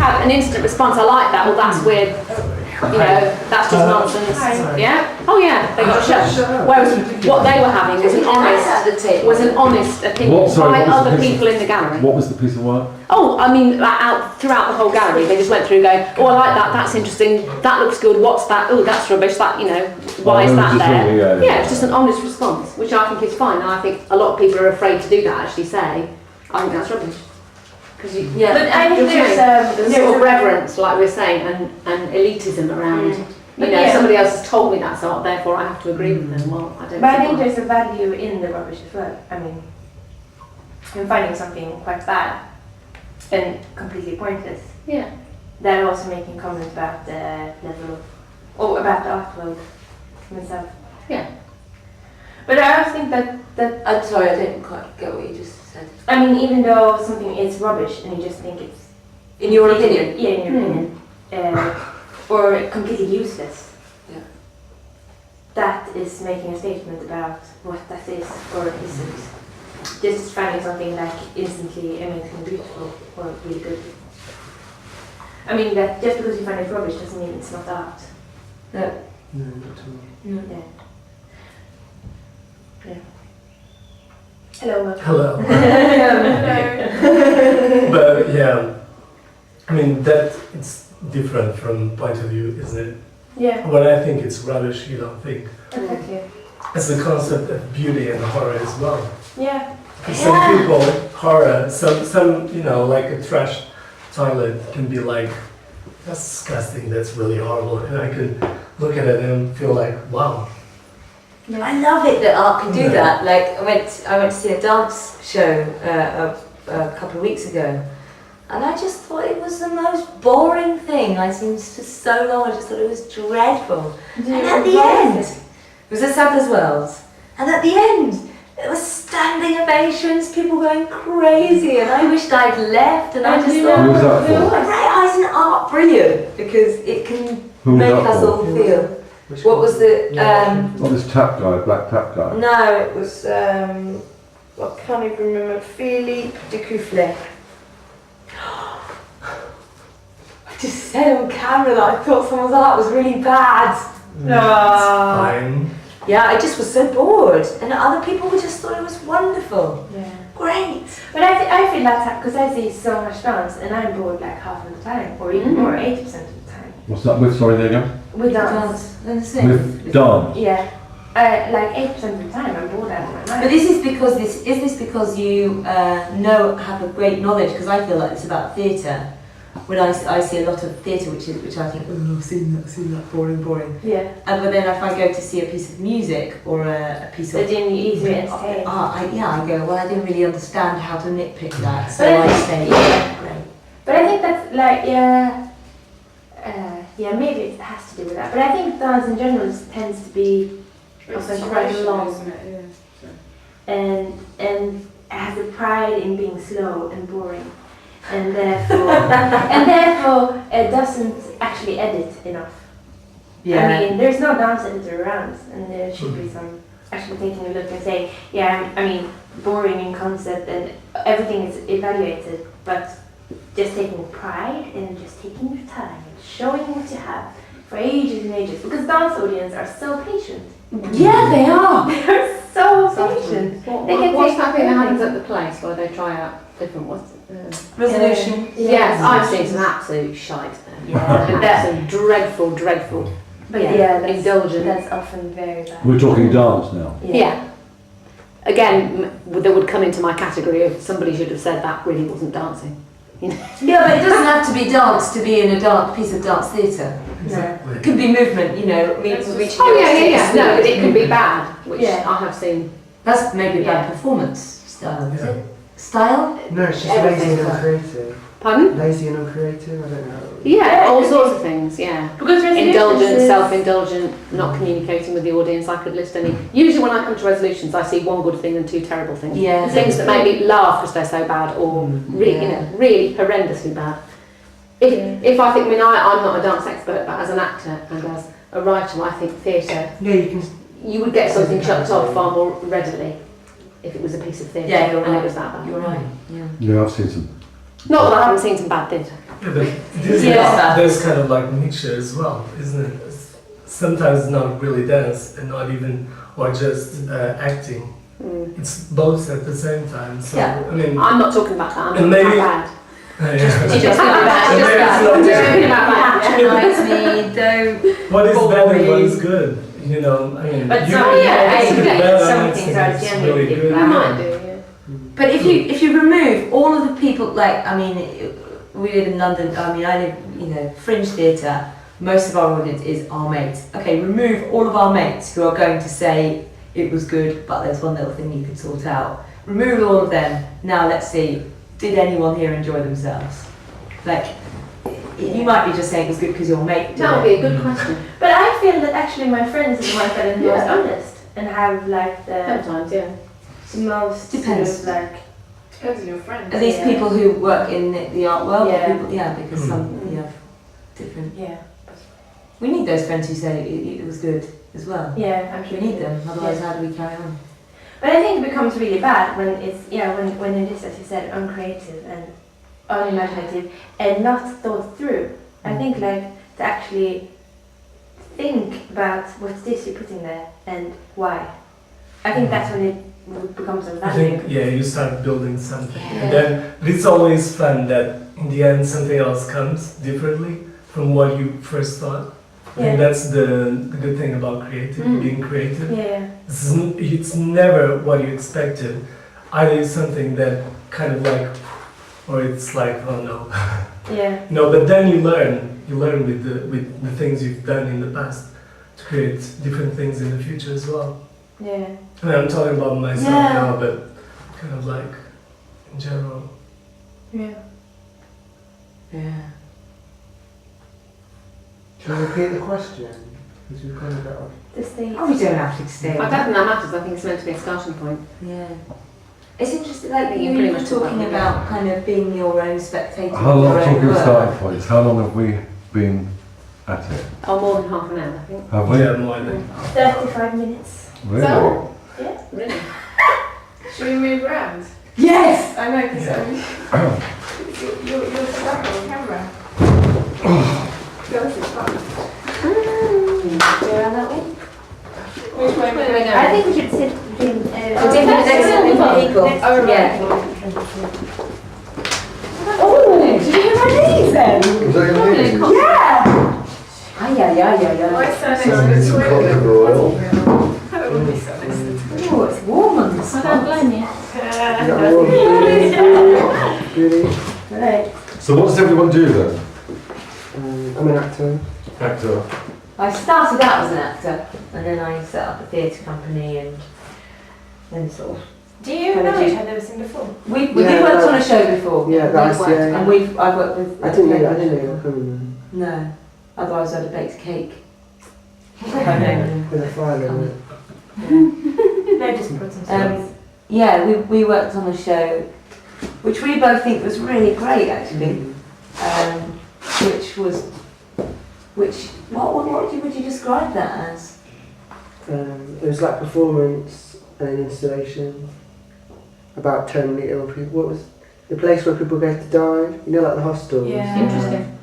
had an instant response. I like that. Well, that's weird. You know, that's just nonsense. Yeah. Oh yeah, they got shut. Whereas what they were having was an honest opinion by other people in the gallery. What was the piece of work? Oh, I mean, out throughout the whole gallery, they just went through going, oh, I like that. That's interesting. That looks good. What's that? Oh, that's rubbish. That, you know, why is that there? Really, yeah, it's just an honest response, which I think is fine. And I think a lot of people are afraid to do that. Actually, say, I think that's rubbish. But I think there's sort of reverence, like we were saying, and elitism around. You know, somebody else has told me that, so therefore I have to agree with them. Well, I don't. But I think there's a value in the rubbish as well. I mean, in finding something quite bad and completely pointless. Yeah. They're also making comments about the level of, or about the art world myself. Yeah. But I also think that I'm sorry, I didn't quite get what you just said. I mean, even though something is rubbish and you just think it's... In your opinion? Yeah, in your opinion. Or completely useless. Yeah. That is making a statement about what that is or isn't. Just finding something like instantly amazingly beautiful or really good. I mean, that just because you find it rubbish doesn't mean it's not art. No. No, not at all. No. Yeah. Yeah. Hello. Hello. Hello. But yeah, I mean that it's different from point of view, isn't it? Yeah. When I think it's rubbish, you don't think. Exactly. It's the concept of beauty and horror as well. Yeah. Some people, horror, some you know, like a trash toilet can be like, that's disgusting, that's really horrible. And I could look at it and feel like, wow. Yeah. I love it that art can do that. Like I went to see a dance show a couple of weeks ago, and I just thought it was the most boring thing I've seen for so long. I just thought it was dreadful. And at the end, it was at Sadler's Wells, and at the end, there was standing ovations, people going crazy, and I wished I'd left. And I just thought, who was that for? isn't art brilliant because it can Who was make that us for? all feel. What was the? Not this tap guy, black tap guy. No, it was. I can't even remember. Philippe de Coufflet. I just said on camera that I thought someone's art was really bad. Fine. Yeah, I just was so bored, and other people just thought it was wonderful. Yeah. Great. But I feel that's because I see so much dance and I'm bored like half of the time, or even more, 80% of the time. What's that with? Sorry, there you go. With dance. With dance. Yeah. Like 8% of the time I'm bored out of my mind. But is this because you have a great knowledge? Because I feel like it's about theatre. When I see a lot of theatre, which I think, oh, I've seen that, boring. Yeah. But then if I go to see a piece of music or a piece of But then you easily entertain. I go, well, I didn't really understand how to nitpick that, so I say, yeah. great. But I think that's like, maybe it has to do with that. But I think dance in general tends to be also quite long, and has a pride in being slow and boring, and therefore it doesn't actually edit enough. Yeah. I mean, there's no dance editor around, and there should be some actually taking a look and saying, boring in concept and everything is evaluated, but just taking pride and just taking your time and showing what you have for ages and ages, because dance audience are so patient. Yeah, they are. They're so patient. What's that thing that happens at the place where they try out different Resolution. Yes, I've seen some absolute shite there. Yeah. Absolute dreadful. But that's indulgent. That's often very bad. We're talking dance now. Yeah. Again, that would come into my category of somebody should have said that really wasn't dancing. You know? Yeah, but it doesn't have to be dance to be in a piece of dance theatre. Exactly. It could be movement, you know. No, but it can be bad, which I have seen. That's maybe a bad performance style, is it? Style? No, it's just lazy and uncreative. Pardon? Lazy and uncreative, I don't know. Yeah, all sorts of things, yeah. Because Indulgent, self-indulgent, not communicating with the audience. I could list any. Usually when I come to resolutions, I see one good thing and two terrible things. Yeah. Things that make me laugh because they're so bad, or really horrendously bad. If I think, I'm not a dance expert, but as an actor and as a writer, I think theatre. Yeah, you would get something chucked off far more readily if it was a piece of theatre. Yeah, you're and right. it was that bad. You're right. Yeah. Yeah, I've seen some. Not that I haven't seen some bad theatre. Yeah, but this there's kind of like mixture as well, isn't it? Sometimes not really dance and not even, or just acting. It's both at the same time. So Yeah. I mean, I'm not talking about that. I'm And talking maybe- about bad. yeah. Just about bad. Just bad. Maybe it's not Talking about bad. Patronize me, don't. what is bad and what Boring. is good? You know, I mean, But you some, can yeah, see the okay, bad some and things it's are really genuinely good. bad. I might do, yeah. But if you remove all of the people, like, I mean, we live in London, I mean, I live, you know, fringe theatre, most of our audience is our mates. Okay, remove all of our mates who are going to say it was good, but there's one little thing you could sort out. Remove all of them. Now let's see, did anyone here enjoy themselves? Like, you might be just saying it was good because your mate did That would it. be a good question. But I feel that actually my friends is the ones that are the most honest and have like the Sometimes, yeah. most Depends. sort of like Depends on your friend. Are these Yeah. people who work in the art world? Or Yeah. people, yeah, because some, you have different. yeah. We need those friends who say it was good as well. Yeah, I'm We sure. need them, otherwise how do we carry on? But I think it becomes really bad when it's when it is, as you said, uncreative and unimaginative and not thought through. I think like to actually think about what's this you're putting there and why. I think that's when it becomes a I value. think, yeah, you start building something. Yeah. And then it's always fun that in the end something else comes differently from what you first thought. I think Yeah. that's the good thing about being creative. Yeah. It's never what you expected. Either it's something that kind of like, or it's like, oh no. Yeah. No, but then you learn with the things you've done in the past to create different things in the future as well. Yeah. I mean, I'm talking about myself Yeah. now, but kind of like in general. Yeah. Yeah. Shall we repeat the question? Because we've gone a bit off. This thing. Oh, we don't have to stay I on don't that. think that matters. I think it's meant to be a starting point. Yeah. It's interesting, like think you you pretty were much talked talking about about kind of being your own spectator. How of long, your own talking of work. starting points, how long have we been at it? Oh, more than half an hour, I think. Have we? Yeah, more than. 35 minutes. Really? So? Really? Should we move around? Yes! I know, because you're stuck on camera. This is fun. Do you around that way? Which way Where are we going? I think we should sit between. We'll take the next people. Oh, right. Yeah. Oh, did you hear my knees then? Was that your Probably name? a concert. Yeah. Why stand Sounds next to the like toilet? royal. I don't want to be sat next to the toilet. Oh, it's warm on this I don't blame you. Is that one? Really? Right. So what does everyone do then? I'm an actor. Actor. I started out as an actor and then I set up a theatre company and then sort of. Do you know each other seen before? We Yeah, did work that- on a show before. Yeah, that's We've worked, yeah. And I've worked with. I didn't know with actually. I Liverpool. can't remember. No, otherwise I'd have baked cake. I know. With a file in it. No, just put some Um, yeah, we worked on a show which we both think was really great actually. What would you describe that as? It was like performance and an installation about terminally ill people. What was the place where people go to die? You know, like the hostels. Yeah. Interesting.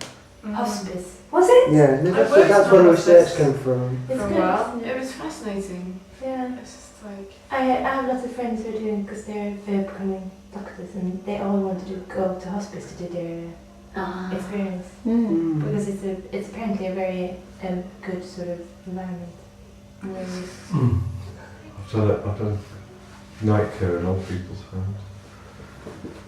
Hospice. Was it? Yeah, no, I've that's, worked that's on where the hospice. research came from. It's For a good. while. isn't It it? was fascinating. Yeah. It's just like, I have lots of friends who are doing because they're becoming doctors and they all want to go to hospice to do their experience because it's apparently a very good sort of environment. I've done night care in old people's homes.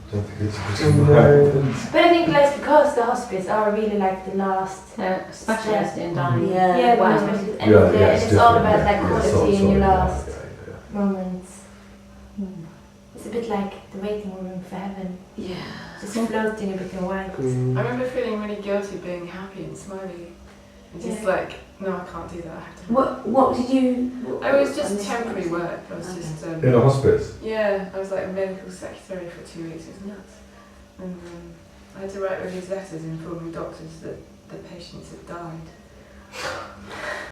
I don't think it's a good No. environment. But I think like because the hospice are really like the last. Specialist in dying. Yeah, Wow. the specialist, and, Yeah, the- yeah, and it's all different. about like Yeah, quality in your last yeah. moments. It's a bit like the waiting room for heaven, Yeah. just floating a bit in white. I remember feeling really guilty being happy and smiley. And just Yeah. like, no, I can't do that. I have to. What did you? I was just temporary work. I was just, In a hospice? yeah, I was like a medical secretary for 2 weeks. It was nuts. And I had to write all these letters informing doctors that the patients had died.